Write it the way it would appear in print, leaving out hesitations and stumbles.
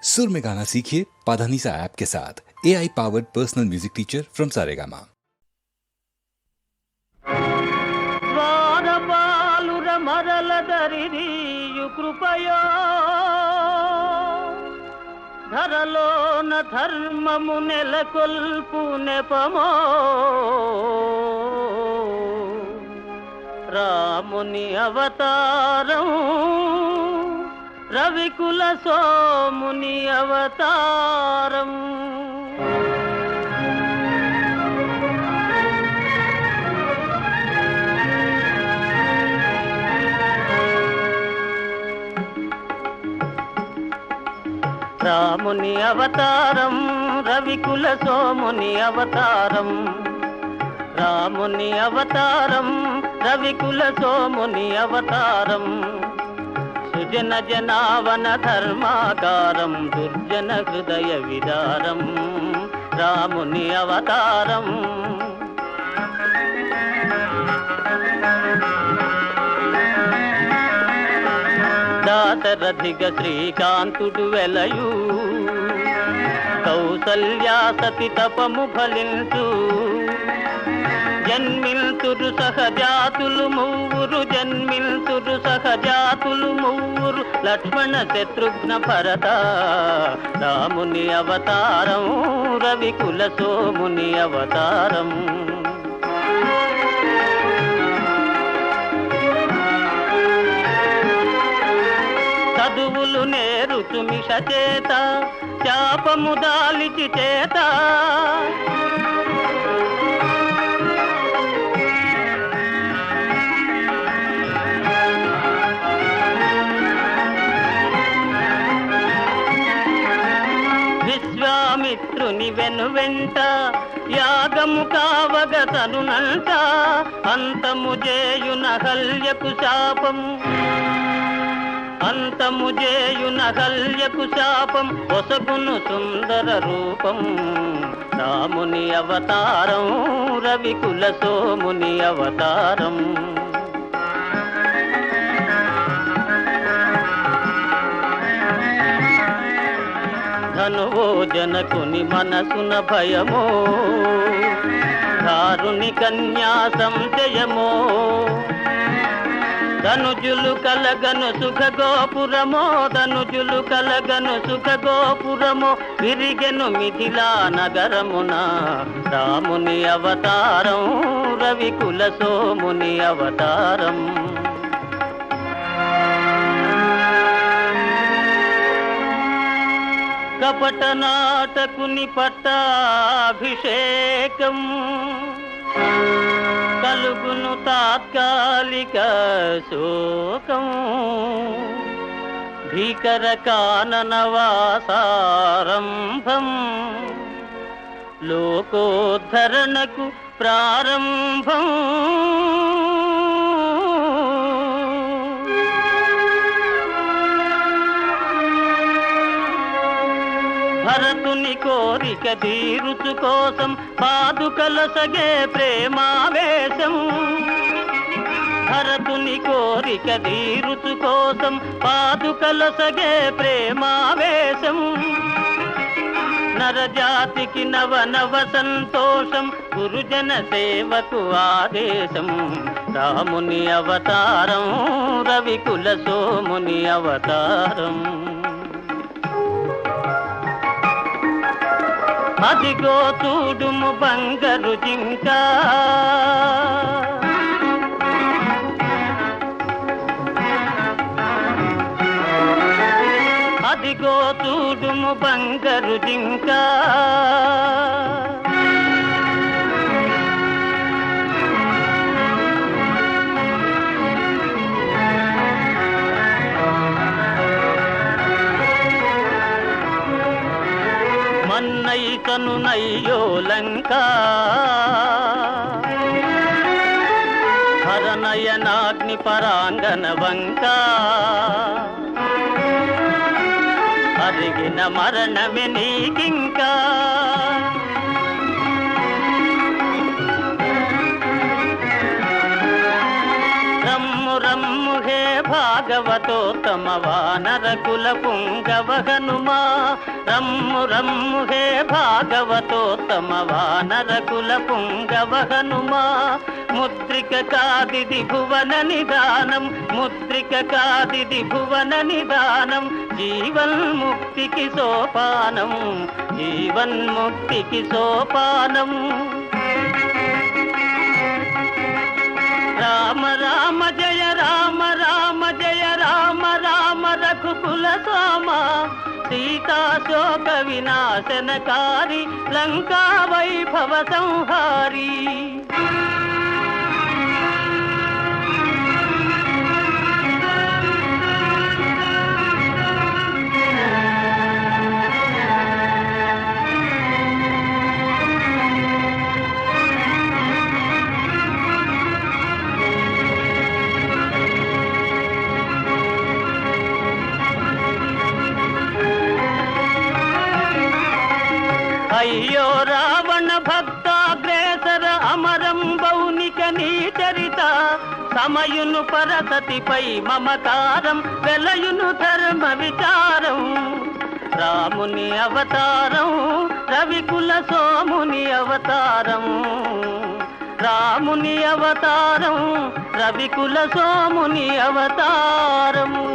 सुर में गाना सीखिए पाधानीसा ऐप के साथ। AI powered personal music teacher from Saregama. ద్వారపాలుర మరల దరిదీయు కృపయో ధరలోన ధర్మము నెలకొల్పు నెపమో రాముని అవతారం రవికుల సోముని అవతారం రాముని అవతారం రవికుల సోముని అవతారం రాముని అవతారం రవికుల సోముని అవతారం సుజన జనావన ధర్మాకారం దుర్జన హృదయ విదారం రాముని అవతారం దాశరథిగ శ్రీకాంతుడు వెలయు కౌసల్యా సతి తపము ఫలించు జన్మిల్తురు సహజాతులు మూవురు జన్మిల్తురు సహజాతులు మూవురు లక్ష్మణ శత్రుఘ్న భరత రాముని అవతారం రవికుల సోముని అవతారం చదువులు నేరుచు మిష చేత శాపము దాలిచి చేత విశ్వామిత్రుని వెనువెంట యాగము కావగ తనునంట అంతము చేయున హల్యకు శాపము అంతము చేయున హల్యకు శాపం ఒసగును సుందర రూపం రాముని అవతారం రవికుల సోముని అవతారం ధనువో జనకుని మనసున భయమో దారుని కన్యా సంశయమో ధనుజులు కలగను సుఖ గోపురమో ధనుజులు కలగను సుఖ గోపురమో విరిగెను మిథిలా నగరమున రాముని అవతారం రవికుల సోముని అవతారం కపట నాటకుని పట్టాభిషేకం కలుగును తాత్కాలిక శోకం భీకర కాననవాసారంభం లోకోద్ధరణకు ప్రారంభం భరతుని కోరిక తీరుచు కోసం పాదుకల సగే ప్రేమావేశం భరతుని కోరిక తీరుచు కోసం పాదుకల సగే ప్రేమావేశం నరజాతికి నవ నవ సంతోషం గురుజన సేవకు ఆదేశం రాముని అవతారం రవికుల సోముని అవతారం అదిగో చూడుము బంగారు జింక అదిగో చూడుము బంగారు జింక మన్నైతను నయ్యో లంక హరనయనాగ్ని పరాంగన వంక అరిగిన మరణమే నీకింకా రమ్ము రమ్ము హే భా భాగవతోత్తమ వానరకుల పుంగవ హనుమా రమ్ము రమ్ము హే భాగవతోత్తమ వానరకుల పుంగవ హనుమా ముద్రిక కాదిది భువన నిదానం ముద్రిక కాదిది భువన నిదానం జీవన్ముక్తికి సోపానం జీవన్ముక్తికి సోపానం రామ రామ జయ రామ రామ జయ రామ రామ రఘుకుల సోమ సీతాశోక వినాశనకారి లంకా వైభవ సంహారి అయ్యో రావణ భక్తాగ్రేసర అమరం బౌనిక నీ చరిత సమయును పరసతిపై మమకారం వెలయును ధర్మ విచారం రాముని అవతారం రవికుల సోముని అవతారం రాముని అవతారం రవికుల సోముని అవతారము